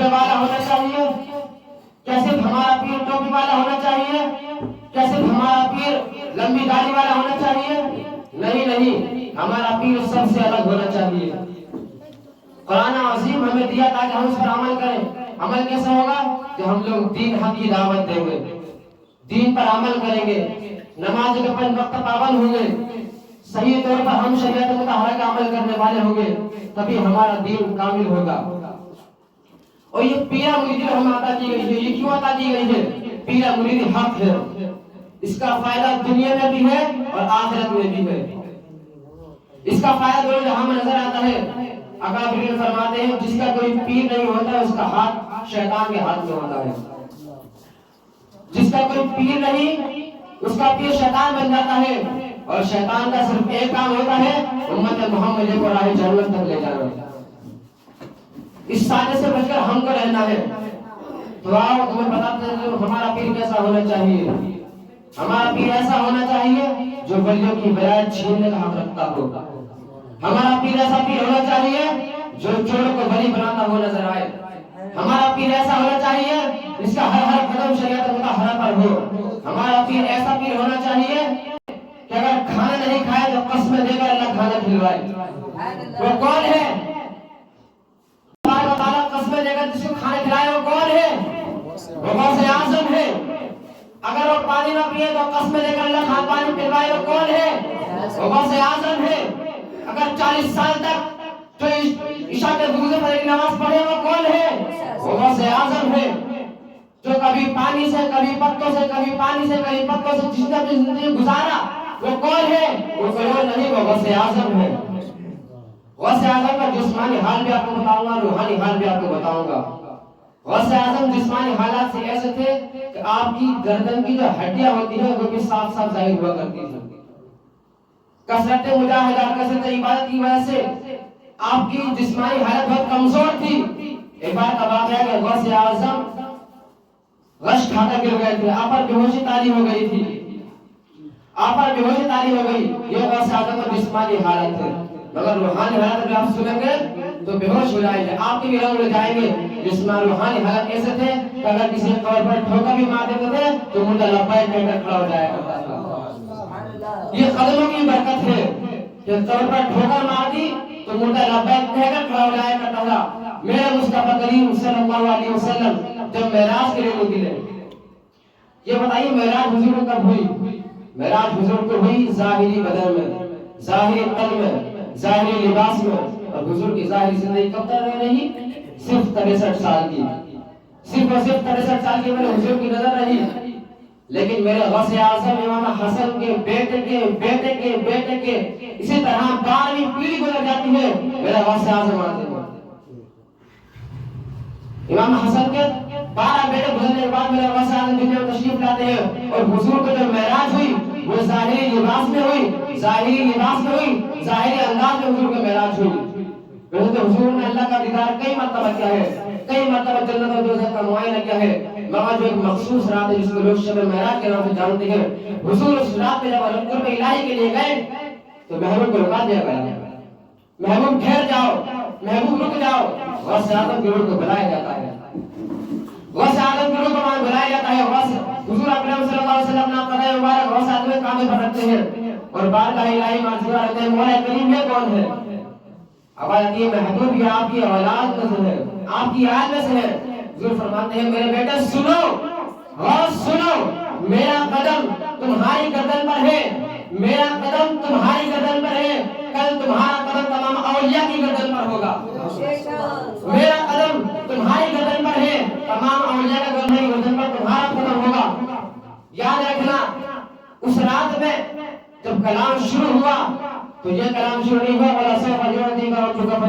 جبے والا ہونا چاہیے؟ کیا صرف ہمارا پیر ٹوپی والا ہونا چاہیے؟ کیا صرف ہمارا پیر لمبی داڑھی والا ہونا چاہیے؟ نہیں نہیں، ہمارا پیر سب سے الگ ہونا چاہیے۔ قرآن عظیم ہمیں دیا تاکہ ہم اس پر عمل کریں۔ عمل کیسا ہوگا؟ کہ ہم لوگ دین حق کی دعوت دیں گے، دین پر عمل کریں گے، نماز کے 5 وقت پابند ہوں گے، صحیح طور پر ہم شریعت مطہرہ کا عمل کرنے والے ہوں گے، تبھی ہمارا دین کامل ہوگا۔ اور یہ پیرا مریدی ہم عطا کی گئی ہے، یہ کیوں عطا کی گئی ہے؟ پیرا مریدی حق ہے، اس کا فائدہ دنیا میں بھی ہے اور آخرت میں بھی ہے۔ اس کا فائدہ دونوں جہاں میں نظر آتا ہے۔ اکابرین فرماتے ہیں جس کا کوئی پیر نہیں ہوتا اس کا ہاتھ شیطان کے ہاتھ میں ہوتا ہے۔ جس کا کوئی پیر نہیں اس کا پیر شیطان بن جاتا ہے، اور شیطان کا صرف ایک کام ہوتا ہے، امت محمد کو راہ جنت تک لے جانا۔ اس سادے سے بچ کر ہم کو رہنا ہے۔ تو آؤ تمہیں بتاتے ہیں ہمارا پیر کیسا ہونا چاہیے۔ ہمارا پیر ایسا ہونا چاہیے جو ولیوں کی ولایت چھیننے کا حق رکھتا ہو۔ ہمارا پیر ایسا پیر ہونا چاہیے جو چور کو ولی بناتا ہو نظر آئے۔ ہمارا پیر ایسا ہونا چاہیے جس کا ہر قدم شریعت مطہرہ پر ہو۔ ہمارا پیر ایسا پیر ہونا چاہیے کہ اگر کھانا نہیں کھائے تو قسم دے کر اللہ کھانا کھلوائے۔ وہ کون ہے؟ اللہ تعالیٰ قسم دے کر جس کو کھانا کھلائے وہ کون ہے؟ وہ غوث اعظم ہے۔ اگر وہ پانی نہ پیے تو قسم دے کر اللہ پانی پلوائے وہ کون ہے؟ وہ غوث اعظم ہے۔ اگر 40 سال تک جو عشاء کے دوسرے فجر کی نماز پڑھے وہ کون ہے؟ وہ غوث اعظم ہے۔ جو کبھی پانی سے کبھی پتوں سے کبھی پانی سے کبھی پتوں سے جس نے اپنی زندگی گزارا وہ کون ہے؟ وہ کوئی اور نہیں، وہ غوث اعظم ہے۔ غوث اعظم کا جسمانی حال بھی آپ کو بتاؤں گا، روحانی حال بھی آپ کو بتاؤں گا۔ غوث اعظم جسمانی حالات سے ایسے تھے کہ آپ کی گردن کی جو ہڈیاں ہوتی ہیں وہ بھی صاف صاف ظاہر ہوا کرتی تھی۔ کثرت مجاہدات، کثرت عبادت کی وجہ سے آپ کی جسمانی حالت بہت کمزور تھی۔ ایک بار کا واقعہ ہے کہ غوث اعظم غش کھا کر گر گئے تھے، آپ پر بے ہوشی طاری ہو گئی تھی، آپ پر بے ہوشی طاری ہو گئی۔ یہ غوث اعظم کا جسمانی حالت ہے، مگر روحانی حالت میں آپ سنیں گے تو بے ہوش ہو جائیں گے، آپ کے بھی رنگ اڑ جائیں گے۔ جسمانی روحانی حالت ایسے تھے کہ اگر کسی قبر پر ٹھوکر بھی مار دیتے تھے تو مردہ لبیک کہہ کر کھڑا ہو جایا کرتا تھا۔ یہ قدموں کی برکت ہے کہ قبر پر ٹھوکر مار دی تو مردہ لبیک کہہ کر کھڑا ہو جایا کرتا تھا۔ میرے مصطفیٰ کریم صلی اللہ علیہ وسلم جب معراج کے لیے نکلے، یہ بتائیے معراج حضور کب ہوئی؟ معراج حضور کو ہوئی ظاہری بدن میں، ظاہری تن میں، ظاہری لباس میں، اور حضور کی ظاہری زندگی کب تک رہی؟ صرف 63 سال کی، صرف اور صرف 63 سال کی میں حضور کی نظر رہی۔ لیکن میرے غوث اعظم امام حسن کے بیٹے کے بیٹے کے بیٹے کے اسی طرح 12ویں پیڑھی گزر جاتی ہے، میرا غوث اعظم آتے ہیں۔ امام حسن کے 12 بیٹے گزرنے کے بعد میرے غوث اعظم دنیا میں تشریف لاتے ہیں، اور حضور کو جو معراج ہوئی وہ ظاہری لباس میں ہوئی، ظاہری لباس میں ہوئی، ظاہری انداز میں حضور کا معراج ہوئی۔ ویسے تو حضور نے اللہ کا دیدار کئی مرتبہ کیا ہے، کئی مرتبہ جنت اور دوزخ کا معائنہ کیا ہے، مگر جو ایک مخصوص رات ہے جس کو لوگ شب معراج کے نام سے جانتے ہیں، حضور اس رات میں جب قرب الہی کے لیے گئے تو محبوب کو رکا دیا گیا، محبوب ٹھہر جاؤ، محبوب رک جاؤ۔ غوث اعظم کی روح کو بلایا جاتا ہے، غوث اعظم کی روح کو وہاں بلایا جاتا ہے۔ حضور اکرم صلی اللہ علیہ وسلم نے قدم مبارک غوث اعظم کے کاندھے پر رکھتے ہیں اور بارگاہ الہی میں عرض کرتے ہیں مولا کریم یہ کون ہے؟ آواز آتی ہے محبوب یہ آپ کی اولاد میں سے ہے، آپ کی آل میں سے ہے۔ حضور فرماتے ہیں میرے بیٹے سنو، غور سنو، میرا قدم تمہاری گردن پر ہے، میرا قدم تمہاری گردن پر ہے، کل تمہارا قدم تمام اولیاء کی گردن پر ہوگا۔ میرا قدم تمہاری گردن پر ہے، تمام اولیاء کا گردن پر تمہارا قدم ہوگا۔ یاد رکھنا اس رات میں جب کلام شروع ہوا تو یہ کلام شروع نہیں ہوا